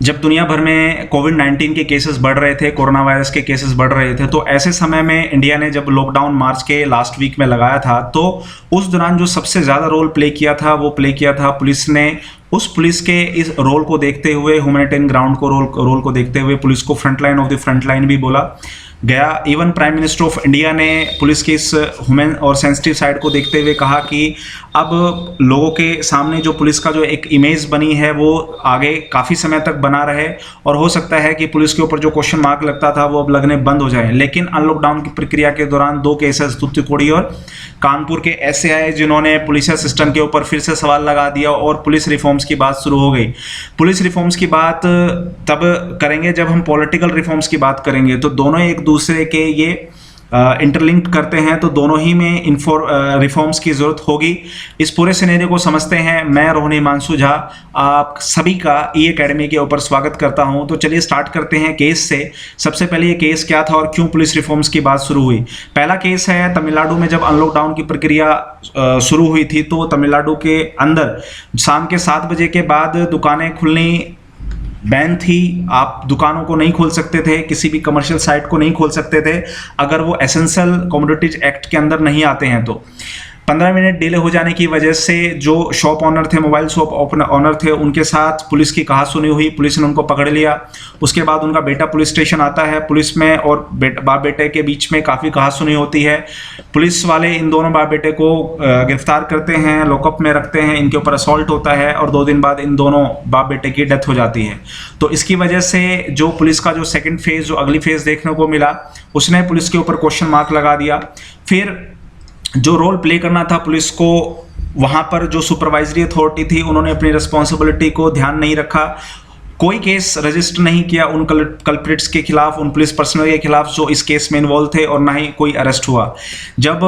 जब दुनिया भर में कोविड-19 के केसेस बढ़ रहे थे, कोरोना वायरस के केसेस बढ़ रहे थे, तो ऐसे समय में इंडिया ने जब लॉकडाउन मार्च के लास्ट वीक में लगाया था, तो उस दौरान जो सबसे ज़्यादा रोल प्ले किया था, वो प्ले किया था पुलिस ने। उस पुलिस के इस रोल को देखते हुए, ह्यूमैनिटेरियन ग्राउंड को रोल को देखते हुए पुलिस को front line of the front line भी बोला गया। Even prime minister of India ने पुलिस की इस ह्यूमन और सेंसिटिव साइड को देखते हुए कहा कि अब लोगों के सामने जो पुलिस का जो एक इमेज बनी है वो आगे काफ़ी समय तक बना रहे, और हो सकता है कि पुलिस के ऊपर जो क्वेश्चन मार्क लगता था वो अब लगने बंद हो जाए। लेकिन अनलॉकडाउन की प्रक्रिया के दौरान दो केसेस तूतुकुड़ी और कानपुर के ऐसे आए जिन्होंने पुलिस सिस्टम के ऊपर फिर से सवाल लगा दिया और पुलिस रिफॉर्म्स की बात शुरू हो गई। पुलिस रिफॉर्म्स की बात तब करेंगे जब हम पॉलिटिकल रिफॉर्म्स की बात करेंगे, तो दोनों एक दूसरे के ये इंटरलिंक्ड करते हैं, तो दोनों ही में रिफॉर्म्स की ज़रूरत होगी। इस पूरे सिनेरियो को समझते हैं। मैं रोहन हिमांशु झा आप सभी का ई एकेडमी के ऊपर स्वागत करता हूं। तो चलिए स्टार्ट करते हैं केस से। सबसे पहले ये केस क्या था और क्यों पुलिस रिफॉर्म्स की बात शुरू हुई। पहला केस है तमिलनाडु में जब अनलॉकडाउन की प्रक्रिया शुरू हुई थी, तो तमिलनाडु के अंदर शाम के 7 बजे के बाद दुकानें खुलनी बैन थी। आप दुकानों को नहीं खोल सकते थे, किसी भी कमर्शियल साइट को नहीं खोल सकते थे अगर वो एसेंशियल कमोडिटीज एक्ट के अंदर नहीं आते हैं। तो 15 मिनट डिले हो जाने की वजह से जो शॉप ऑनर थे, मोबाइल शॉप ऑनर थे, उनके साथ पुलिस की कहासुनी हुई। पुलिस ने उनको पकड़ लिया। उसके बाद उनका बेटा पुलिस स्टेशन आता है। पुलिस में और बाप बेटे के बीच में काफ़ी कहासुनी होती है। पुलिस वाले इन दोनों बाप बेटे को गिरफ्तार करते हैं, लॉकअप में रखते हैं, इनके ऊपर असॉल्ट होता है और 2 दिन बाद इन दोनों बाप बेटे की डेथ हो जाती है। तो इसकी वजह से जो पुलिस का जो सेकेंड फेज़, जो अगली फेज़ देखने को मिला, उसने पुलिस के ऊपर क्वेश्चन मार्क लगा दिया। फिर जो रोल प्ले करना था पुलिस को, वहाँ पर जो सुपरवाइजरी अथॉरिटी थी, उन्होंने अपनी रिस्पॉन्सिबिलिटी को ध्यान नहीं रखा। कोई केस रजिस्टर नहीं किया उन कल्प्रिट्स के खिलाफ, उन पुलिस पर्सनल के खिलाफ जो इस केस में इन्वॉल्व थे, और ना ही कोई अरेस्ट हुआ। जब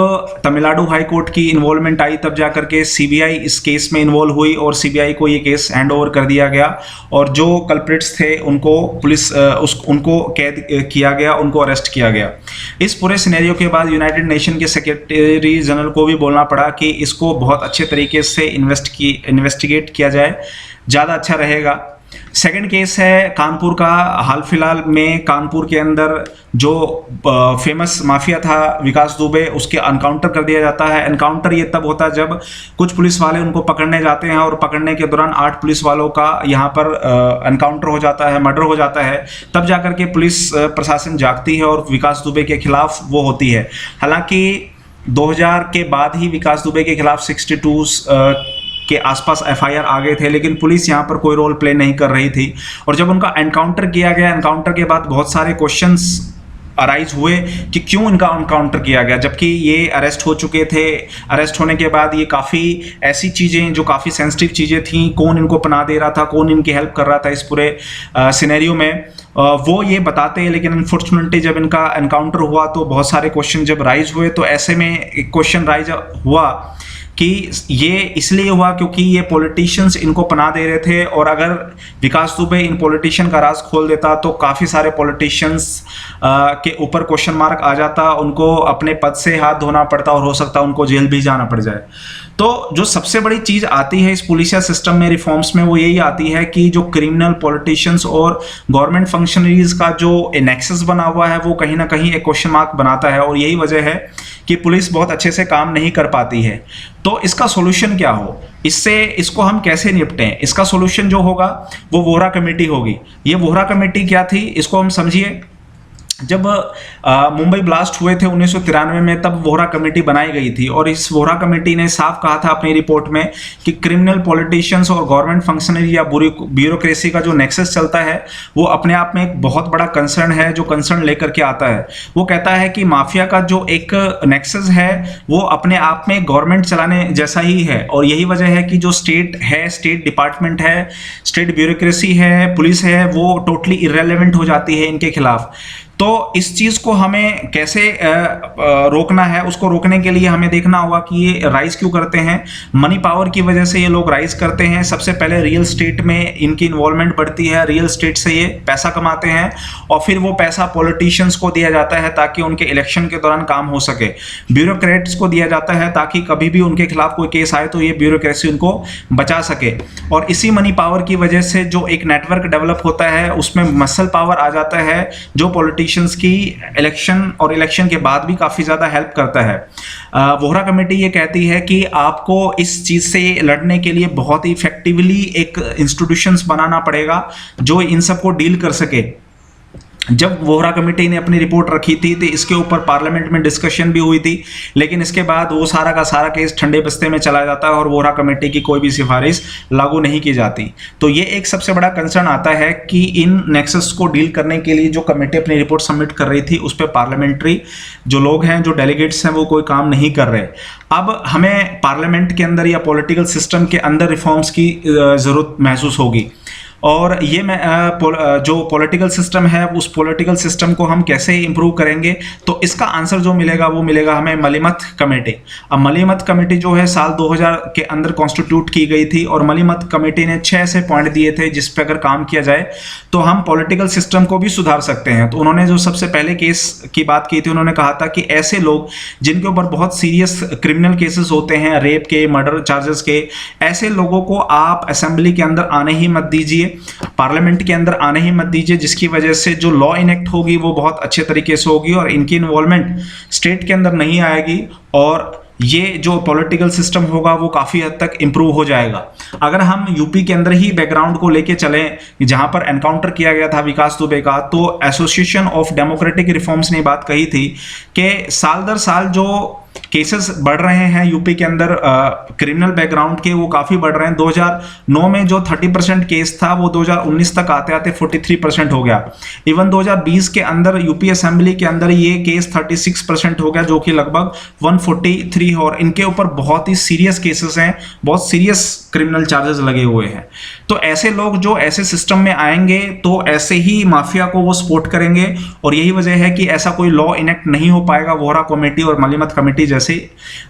तमिलनाडु हाई कोर्ट की इन्वॉल्वमेंट आई, तब जाकर के सीबीआई इस केस में इन्वॉल्व हुई और सीबीआई को ये केस हैंड ओवर कर दिया गया, और जो कल्प्रिट्स थे उनको उनको कैद किया गया, उनको अरेस्ट किया गया। इस पूरे सिनेरियो के बाद यूनाइटेड नेशन के सेक्रेटरी जनरल को भी बोलना पड़ा कि इसको बहुत अच्छे तरीके से इन्वेस्टिगेट किया जाए, ज़्यादा अच्छा रहेगा। सेकंड केस है कानपुर का। हाल फिलहाल में कानपुर के अंदर जो फेमस माफिया था विकास दुबे, उसके एनकाउंटर कर दिया जाता है। एनकाउंटर ये तब होता है जब कुछ पुलिस वाले उनको पकड़ने जाते हैं और पकड़ने के दौरान 8 पुलिस वालों का यहाँ पर एनकाउंटर हो जाता है, मर्डर हो जाता है। तब जाकर के पुलिस प्रशासन जागती है और विकास दुबे के खिलाफ वो होती है। हालांकि 2000 के बाद ही विकास दुबे के खिलाफ 62 के आसपास एफआईआर आ गए थे, लेकिन पुलिस यहाँ पर कोई रोल प्ले नहीं कर रही थी। और जब उनका एनकाउंटर किया गया, एनकाउंटर के बाद बहुत सारे क्वेश्चंस अराइज हुए कि क्यों इनका एनकाउंटर किया गया, जबकि ये अरेस्ट हो चुके थे। अरेस्ट होने के बाद ये काफ़ी ऐसी चीज़ें जो काफ़ी सेंसिटिव चीज़ें थी, कौन इनको पनाह दे रहा था, कौन इनकी हेल्प कर रहा था इस पूरे सिनेरियो में, वो ये बताते हैं। लेकिन अनफॉर्चुनेटली जब इनका एनकाउंटर हुआ तो बहुत सारे क्वेश्चन जब राइज हुए, तो ऐसे में एक क्वेश्चन राइज हुआ कि ये इसलिए हुआ क्योंकि ये पॉलिटिशियंस इनको पनाह दे रहे थे, और अगर विकास दुबे इन पॉलिटिशियन का राज खोल देता तो काफ़ी सारे पॉलिटिशियंस के ऊपर क्वेश्चन मार्क आ जाता, उनको अपने पद से हाथ धोना पड़ता और हो सकता उनको जेल भी जाना पड़ जाए। तो जो सबसे बड़ी चीज़ आती है इस पुलिसिया सिस्टम में रिफॉर्म्स में, वो यही आती है कि जो क्रिमिनल पॉलिटिशियंस और गवर्नमेंट फंक्शनरीज का जो नेक्सस बना हुआ है, वो कहीं ना कहीं एक क्वेश्चन मार्क बनाता है, और यही वजह है कि पुलिस बहुत अच्छे से काम नहीं कर पाती है। तो इसका सोल्यूशन क्या हो, इसको हम कैसे निपटें? इसका सोल्यूशन जो होगा वो वोहरा कमेटी होगी। ये वोहरा कमेटी क्या थी, इसको हम समझिए। जब मुंबई ब्लास्ट हुए थे 1993 में, तब वोहरा कमेटी बनाई गई थी, और इस वोहरा कमेटी ने साफ कहा था अपनी रिपोर्ट में कि क्रिमिनल पॉलिटिशियंस और गवर्नमेंट फंक्शनरी या ब्यूरोक्रेसी का जो नेक्सस चलता है, वो अपने आप में एक बहुत बड़ा कंसर्न है, जो कंसर्न लेकर के आता है। वो कहता है कि माफिया का जो एक नेक्सस है वो अपने आप में गवर्नमेंट चलाने जैसा ही है, और यही वजह है कि जो स्टेट है, स्टेट डिपार्टमेंट है, स्टेट ब्यूरोक्रेसी है, पुलिस है, वो टोटली इररेलेवेंट हो जाती है इनके खिलाफ। तो इस चीज़ को हमें कैसे रोकना है, उसको रोकने के लिए हमें देखना होगा कि ये राइज क्यों करते हैं। मनी पावर की वजह से ये लोग राइज करते हैं। सबसे पहले रियल स्टेट में इनकी इन्वॉल्वमेंट बढ़ती है, रियल स्टेट से ये पैसा कमाते हैं और फिर वो पैसा पॉलिटिशियंस को दिया जाता है ताकि उनके इलेक्शन के दौरान काम हो सके, ब्यूरोक्रेट्स को दिया जाता है ताकि कभी भी उनके खिलाफ कोई केस आए तो ये ब्यूरोक्रेसी उनको बचा सके। और इसी मनी पावर की वजह से जो एक नेटवर्क डेवलप होता है उसमें मसल पावर आ जाता है जो पॉलिटिशियंस की इलेक्शन और इलेक्शन के बाद भी काफ़ी ज़्यादा हेल्प करता है। वोहरा कमेटी ये कहती है कि आपको इस चीज़ से लड़ने के लिए बहुत ही इफेक्टिवली एक इंस्टीट्यूशंस बनाना पड़ेगा जो इन सब को डील कर सके। जब वोहरा कमेटी ने अपनी रिपोर्ट रखी थी तो इसके ऊपर पार्लियामेंट में डिस्कशन भी हुई थी, लेकिन इसके बाद वो सारा का सारा केस ठंडे बस्ते में चला जाता है और वोहरा कमेटी की कोई भी सिफारिश लागू नहीं की जाती। तो ये एक सबसे बड़ा कंसर्न आता है कि इन नेक्सस को डील करने के लिए जो कमेटी अपनी रिपोर्ट सबमिट कर रही थी उस पर पार्लियामेंट्री जो लोग हैं, जो डेलीगेट्स हैं, वो कोई काम नहीं कर रहे। अब हमें पार्लियामेंट के अंदर या पॉलिटिकल सिस्टम के अंदर रिफॉर्म्स की ज़रूरत महसूस होगी और ये जो पॉलिटिकल सिस्टम है उस पॉलिटिकल सिस्टम को हम कैसे इंप्रूव करेंगे, तो इसका आंसर जो मिलेगा वो मिलेगा हमें मलीमत कमेटी। अब मलीमत कमेटी जो है साल 2000 के अंदर कॉन्स्टिट्यूट की गई थी और मलीमत कमेटी ने 6 ऐसे पॉइंट दिए थे जिस पे अगर काम किया जाए तो हम पॉलिटिकल सिस्टम को भी सुधार सकते हैं। तो उन्होंने जो सबसे पहले केस की बात की थी, उन्होंने कहा था कि ऐसे लोग जिनके ऊपर बहुत सीरियस क्रिमिनल केसेस होते हैं, रेप के, मर्डर चार्जेस के, ऐसे लोगों को आप असेंबली के अंदर आने ही मत दीजिए, पार्लियामेंट के अंदर आने ही मत दीजिए, जिसकी वजह से जो लॉ इनेक्ट होगी वो बहुत अच्छे तरीके से होगी और इनकी इन्वॉल्वमेंट स्टेट के अंदर नहीं आएगी और ये जो पॉलिटिकल सिस्टम होगा वो काफ़ी हद तक इम्प्रूव हो जाएगा। अगर हम यूपी के अंदर ही बैकग्राउंड को लेके चलें, जहां पर एनकाउंटर किया गया था विकास दुबे का, तो एसोसिएशन ऑफ डेमोक्रेटिक रिफॉर्म्स ने बात कही थी कि साल दर साल जो केसेस बढ़ रहे हैं यूपी के अंदर क्रिमिनल बैकग्राउंड के, वो काफ़ी बढ़ रहे हैं। 2009 में जो 30% केस था वो 2019 तक आते आते 43% हो गया। इवन 2020 के अंदर यूपी असेंबली के अंदर ये केस 36% हो गया, जो कि लगभग 143 और इनके ऊपर बहुत ही सीरियस केसेस हैं, बहुत सीरियस क्रिमिनल चार्जेस लगे हुए हैं। तो ऐसे लोग जो ऐसे सिस्टम में आएंगे तो ऐसे ही माफिया को वो सपोर्ट करेंगे और यही वजह है कि ऐसा कोई लॉ इनेक्ट नहीं हो पाएगा। वोहरा कमेटी और मलीमत कमेटी जैसे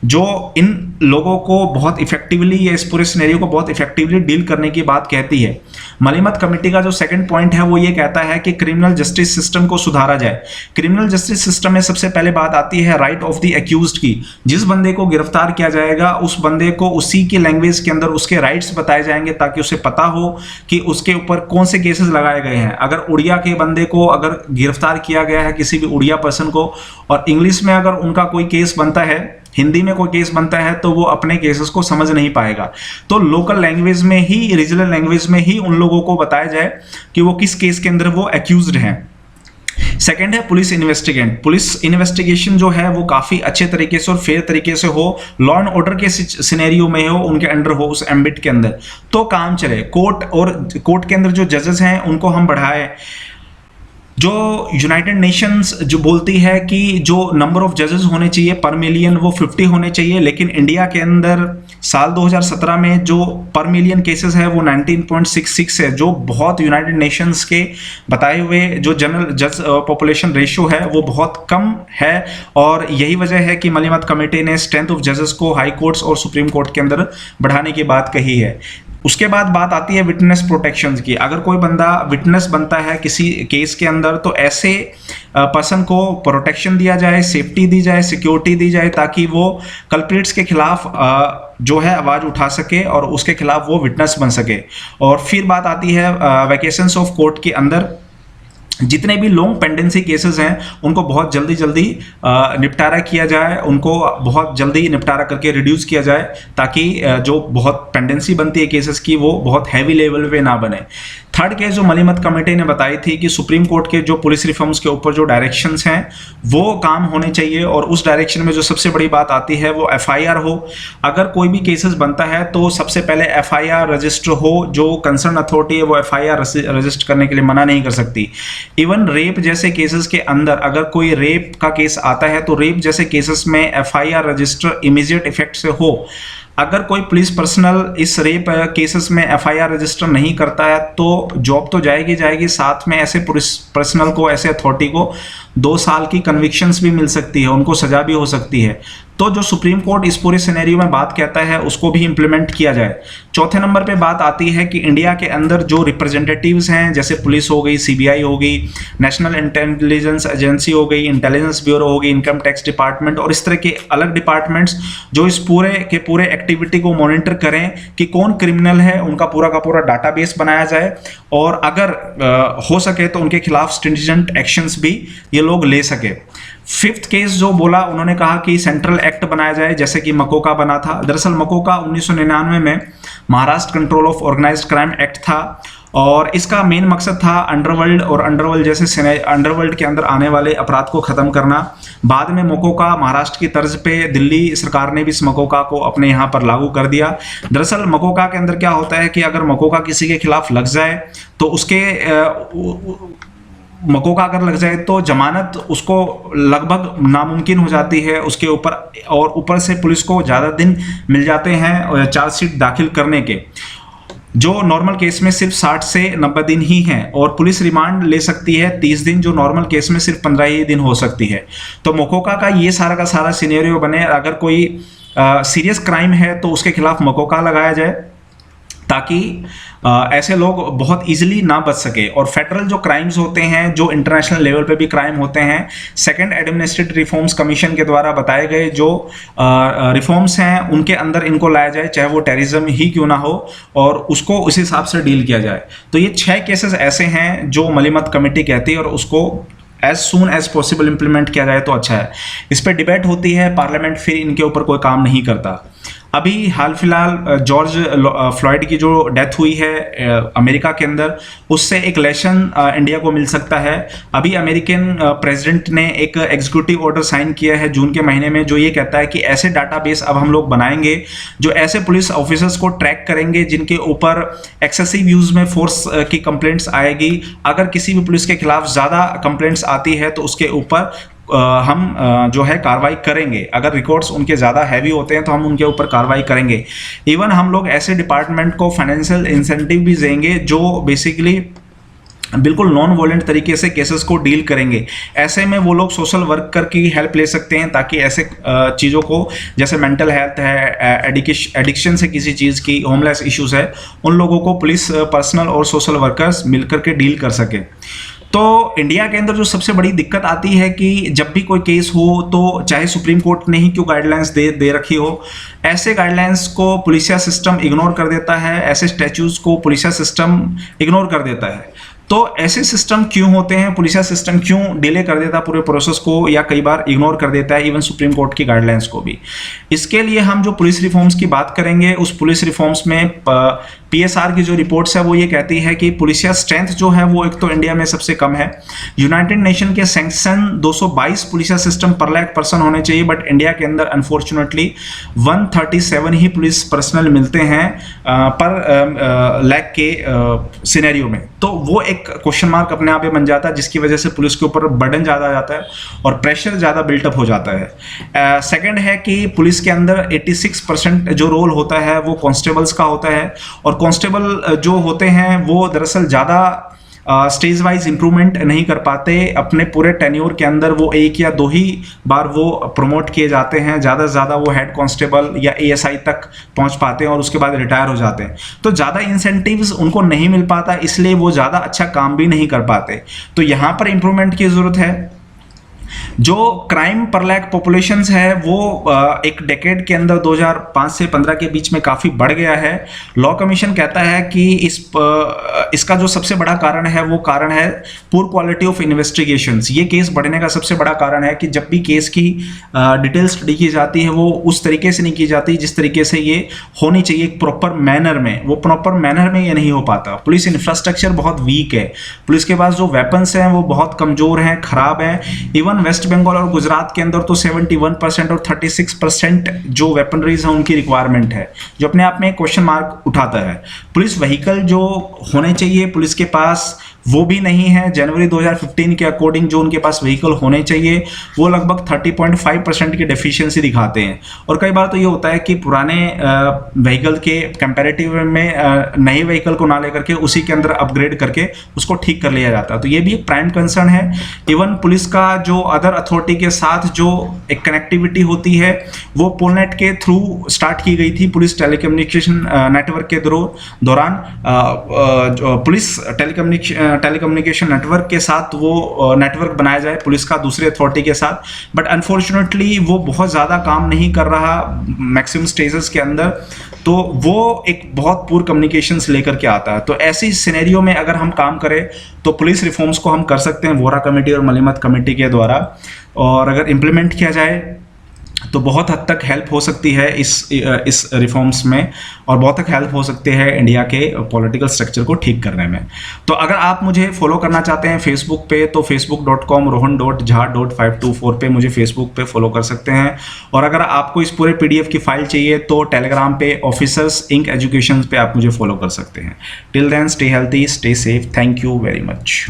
जो इन लोगों को बहुत इफेक्टिवली या इस पूरे सिनेरियो को बहुत इफेक्टिवली डील करने की बात कहती है। मलीमत कमेटी का जो सेकंड पॉइंट है वो ये कहता है कि क्रिमिनल जस्टिस सिस्टम को सुधारा जाए। क्रिमिनल जस्टिस सिस्टम में सबसे पहले बात आती है राइट ऑफ द एक्यूज्ड की। जिस बंदे को गिरफ्तार किया जाएगा उस बंदे को उसी की लैंग्वेज के अंदर उसके राइट्स बताए जाएंगे ताकि उसे पता हो कि उसके ऊपर कौन से केसेस लगाए गए हैं। अगर उड़िया के बंदे को अगर गिरफ्तार किया गया है, किसी भी उड़िया पर्सन को, और इंग्लिश में अगर उनका कोई केस बनता है, हिंदी में कोई केस बनता है, तो वो अपने केसेस को समझ नहीं पाएगा। तो लोकल लैंग्वेज में ही, रीजनल लैंग्वेज में ही उन लोगों को बताया जाए कि वो किस केस के अंदर वो एक्यूज्ड हैं। सेकेंड है पुलिस इन्वेस्टिगेंट। पुलिस इन्वेस्टिगेशन जो है वो काफ़ी अच्छे तरीके से और फेयर तरीके से हो, लॉ एंड ऑर्डर के सिनेरियो में हो, उनके अंडर हो, उस एम्बिट के अंदर तो काम चले। कोर्ट के अंदर जो जजेस हैं उनको हम बढ़ाएं। जो यूनाइटेड नेशंस जो बोलती है कि जो नंबर ऑफ जजेस होने चाहिए पर मिलियन वो 50 होने चाहिए, लेकिन इंडिया के अंदर साल 2017 में जो पर मिलियन केसेस है वो 19.66 है, जो बहुत यूनाइटेड नेशंस के बताए हुए जो जनरल जज पॉपुलेशन रेशियो है वो बहुत कम है। और यही वजह है कि मलीमत कमेटी ने स्ट्रेंथ ऑफ जजेस को हाई कोर्ट्स और सुप्रीम कोर्ट के अंदर बढ़ाने की बात कही है। उसके बाद बात आती है विटनेस प्रोटेक्शन की। अगर कोई बंदा विटनेस बनता है किसी केस के अंदर तो ऐसे पर्सन को प्रोटेक्शन दिया जाए, सेफ्टी दी जाए, सिक्योरिटी दी जाए ताकि वो कल्प्रिट्स के खिलाफ जो है आवाज़ उठा सके और उसके खिलाफ वो विटनेस बन सके। और फिर बात आती है वैकेशंस ऑफ कोर्ट के अंदर जितने भी लॉन्ग पेंडेंसी केसेस हैं उनको बहुत जल्दी निपटारा किया जाए, उनको बहुत जल्दी निपटारा करके रिड्यूस किया जाए ताकि जो बहुत पेंडेंसी बनती है केसेस की वो बहुत हैवी लेवल पे ना बने। थर्ड केस जो मलीमत कमेटी ने बताई थी कि सुप्रीम कोर्ट के जो पुलिस रिफॉर्म्स के ऊपर जो डायरेक्शंस हैं वो काम होने चाहिए और उस डायरेक्शन में जो सबसे बड़ी बात आती है वो एफआईआर हो। अगर कोई भी केसेस बनता है तो सबसे पहले एफआईआर रजिस्टर हो, जो कंसर्न अथॉरिटी है वो एफआईआर रजिस्टर करने के लिए मना नहीं कर सकती। इवन रेप जैसे केसेस के अंदर अगर कोई रेप का केस आता है तो रेप जैसे केसेस में एफआईआर रजिस्टर इमीडिएट इफेक्ट से हो। अगर कोई पुलिस पर्सनल इस रेप केसेस में एफआईआर रजिस्टर नहीं करता है तो जॉब तो जाएगी, साथ में ऐसे पुलिस पर्सनल को, ऐसे अथॉरिटी को 2 साल की कन्विक्शंस भी मिल सकती है, उनको सजा भी हो सकती है। तो जो सुप्रीम कोर्ट इस पूरे सिनेरियो में बात कहता है उसको भी इंप्लीमेंट किया जाए। चौथे नंबर पे बात आती है कि इंडिया के अंदर जो रिप्रेजेंटेटिव्स हैं, जैसे पुलिस हो गई, सीबीआई हो गई, नेशनल इंटेलिजेंस एजेंसी हो गई, इंटेलिजेंस ब्यूरो हो गई, इनकम टैक्स डिपार्टमेंट और इस तरह के अलग डिपार्टमेंट्स जो इस पूरे के पूरे एक्टिविटी को मॉनिटर करें कि कौन क्रिमिनल है, उनका पूरा का पूरा डाटाबेस बनाया जाए और अगर हो सके तो उनके खिलाफ स्ट्रिंजेंट एक्शंस भी ये लोग ले सके। फिफ्थ केस जो बोला, उन्होंने कहा कि सेंट्रल एक्ट बनाया जाए, जैसे कि मकोका बना था। दरअसल मकोका 1999 में Maharashtra control of organised crime act था और इसका मेन मकसद था अंडरवर्ल्ड और अंडरवर्ल्ड जैसे अंडरवर्ल्ड के अंदर आने वाले अपराध को खत्म करना। बाद में मकोका महाराष्ट्र की तर्ज पे दिल्ली सरकार ने भी इस मकोका को अपने यहाँ पर लागू कर दिया। दरअसल मकोका के अंदर क्या होता है कि अगर मकोका किसी के खिलाफ लग जाए तो उसके मकोका अगर लग जाए तो जमानत उसको लगभग नामुमकिन हो जाती है उसके ऊपर, और ऊपर से पुलिस को ज़्यादा दिन मिल जाते हैं चार्जशीट दाखिल करने के, जो नॉर्मल केस में सिर्फ 60 से 90 दिन ही हैं, और पुलिस रिमांड ले सकती है 30 दिन, जो नॉर्मल केस में सिर्फ 15 ही दिन हो सकती है। तो मकोका का ये सारा का सारा सिनेरियो बने, अगर कोई सीरियस क्राइम है तो उसके खिलाफ मकोका लगाया जाए ताकि ऐसे लोग बहुत इजीली ना बच सके। और फेडरल जो क्राइम्स होते हैं, जो इंटरनेशनल लेवल पे भी क्राइम होते हैं, सेकंड एडमिनिस्ट्रेटिव रिफॉर्म्स कमीशन के द्वारा बताए गए जो रिफॉर्म्स हैं उनके अंदर इनको लाया जाए, चाहे वो टेररिज्म ही क्यों ना हो, और उसको उस हिसाब से डील किया जाए। तो ये 6 केसेस ऐसे हैं जो मलिमत कमेटी कहती है और उसको as soon as possible implement किया जाए तो अच्छा है। इस पर डिबेट होती है, पार्लियामेंट फिर इनके ऊपर कोई काम नहीं करता। अभी हाल फिलहाल जॉर्ज फ्लॉयड की जो डेथ हुई है अमेरिका के अंदर, उससे एक लेसन इंडिया को मिल सकता है। अभी अमेरिकन प्रेसिडेंट ने एक एग्जीक्यूटिव ऑर्डर साइन किया है जून के महीने में, जो ये कहता है कि ऐसे डाटाबेस अब हम लोग बनाएंगे जो ऐसे पुलिस ऑफिसर्स को ट्रैक करेंगे जिनके ऊपर एक्सेसिव यूज में फोर्स की कंप्लेंट्स आएगी। अगर किसी भी पुलिस के खिलाफ ज़्यादा कंप्लेंट्स आती है तो उसके ऊपर हम जो है कार्रवाई करेंगे। अगर रिकॉर्ड्स उनके ज़्यादा हैवी होते हैं तो हम उनके ऊपर कार्रवाई करेंगे। इवन हम लोग ऐसे डिपार्टमेंट को फाइनेंशियल इंसेंटिव भी देंगे जो बेसिकली बिल्कुल नॉन वॉलेंट तरीके से केसेस को डील करेंगे। ऐसे में वो लोग सोशल वर्कर की हेल्प ले सकते हैं ताकि ऐसे चीज़ों को, जैसे मेंटल हेल्थ है, एडिक्शन से किसी चीज़ की, होमलेस इश्यूज़ है, उन लोगों को पुलिस पर्सनल और सोशल वर्कर्स मिलकर के डील कर सके। तो इंडिया के अंदर जो सबसे बड़ी दिक्कत आती है कि जब भी कोई केस हो तो चाहे सुप्रीम कोर्ट ने ही क्यों गाइडलाइंस दे रखी हो, ऐसे गाइडलाइंस को पुलिसिया सिस्टम इग्नोर कर देता है, ऐसे स्टैट्यूज को पुलिसिया सिस्टम इग्नोर कर देता है। तो ऐसे सिस्टम क्यों होते हैं, पुलिसिया सिस्टम क्यों डिले कर देता है पूरे प्रोसेस को, या कई बार इग्नोर कर देता है इवन सुप्रीम कोर्ट की गाइडलाइंस को भी। इसके लिए हम जो पुलिस रिफॉर्म्स की बात करेंगे, उस पुलिस रिफॉर्म्स में पीएसआर की जो रिपोर्ट्स है वो ये कहती है कि पुलिसिया स्ट्रेंथ जो है वो एक तो इंडिया में सबसे कम है। यूनाइटेड नेशन के सैंक्शन 222 पुलिसिया सिस्टम पर लाख पर्सन होने चाहिए, बट इंडिया के अंदर अनफॉर्चुनेटली 137 ही पुलिस पर्सनल मिलते हैं पर लाख के सिनेरियो में। तो वो एक क्वेश्चन मार्क अपने आप में बन जाता है, जिसकी वजह से पुलिस के ऊपर बर्डन ज़्यादा आ जाता है और प्रेशर ज़्यादा बिल्टअप हो जाता है। सेकेंड है कि पुलिस के अंदर 86% जो रोल होता है वो कॉन्स्टेबल्स का होता है, और कांस्टेबल जो होते हैं वो दरअसल ज़्यादा स्टेज वाइज इंप्रूवमेंट नहीं कर पाते अपने पूरे टेन्योर के अंदर। वो 1 या 2 ही बार वो प्रमोट किए जाते हैं, ज़्यादा से ज़्यादा वो हेड कांस्टेबल या एएसआई तक पहुंच पाते हैं और उसके बाद रिटायर हो जाते हैं। तो ज़्यादा इंसेंटिव्स उनको नहीं मिल पाता, इसलिए वो ज़्यादा अच्छा काम भी नहीं कर पाते। तो यहाँ पर इंप्रूवमेंट की ज़रूरत है। जो क्राइम पर लाख पॉपुलेशंस है वो एक डेकेड के अंदर 2005 से 15 के बीच में काफ़ी बढ़ गया है। लॉ कमीशन कहता है कि इसका जो सबसे बड़ा कारण है वो कारण है पुअर क्वालिटी ऑफ इन्वेस्टिगेशंस। ये केस बढ़ने का सबसे बड़ा कारण है कि जब भी केस की डिटेल स्टडी की जाती है वो उस तरीके से नहीं की जाती जिस तरीके से ये होनी चाहिए, एक प्रॉपर मैनर में। वो प्रॉपर मैनर में ये नहीं हो पाता। पुलिस इंफ्रास्ट्रक्चर बहुत वीक है, पुलिस के पास जो वेपन्स हैं वो बहुत कमज़ोर हैं, ख़राब हैं। इवन वेस्ट बंगाल और गुजरात के अंदर तो 71% और 36% जो वेपनरीज हैं उनकी रिक्वायरमेंट है, जो अपने आप में क्वेश्चन मार्क उठाता है। पुलिस व्हीकल जो होने चाहिए पुलिस के पास वो भी नहीं है। जनवरी 2015 के अकॉर्डिंग जो उनके पास व्हीकल होने चाहिए वो लगभग 30.5% की डेफिशिएंसी दिखाते हैं। और कई बार तो ये होता है कि पुराने व्हीकल के कंपैरेटिव में नए व्हीकल को ना लेकर के उसी के अंदर अपग्रेड करके उसको ठीक कर लिया जाता है। तो ये भी एक प्राइम कंसर्न है। इवन पुलिस का जो अदर अथॉरिटी के साथ जो एक कनेक्टिविटी होती है वो पोलनेट के थ्रू स्टार्ट की गई थी। पुलिस टेलीकम्युनिकेशन नेटवर्क के दौरान पुलिस टेलीकम्युनिकेशन नेटवर्क के साथ वो नेटवर्क बनाया जाए पुलिस का दूसरे अथॉरिटी के साथ, बट अनफॉर्चुनेटली वो बहुत ज़्यादा काम नहीं कर रहा मैक्सिमम स्टेजेस के अंदर। तो वो एक बहुत पुअर कम्युनिकेशंस लेकर के आता है। तो ऐसी सिनेरियो में अगर हम काम करें तो पुलिस रिफॉर्म्स को हम कर सकते हैं वोरा कमेटी और मलिमत कमेटी के द्वारा, और अगर इम्प्लीमेंट किया जाए तो बहुत हद तक हेल्प हो सकती है इस रिफॉर्म्स में, और बहुत तक हेल्प हो सकती है इंडिया के पॉलिटिकल स्ट्रक्चर को ठीक करने में। तो अगर आप मुझे फॉलो करना चाहते हैं फेसबुक पे तो facebook.com rohan.jha.524 पे मुझे फेसबुक पे फॉलो कर सकते हैं। और अगर आपको इस पूरे PDF की फाइल चाहिए तो टेलीग्राम पे ऑफिसर्स इंक एजुकेशन पे आप मुझे फॉलो कर सकते हैं। Till then stay healthy, stay safe, thank you very much.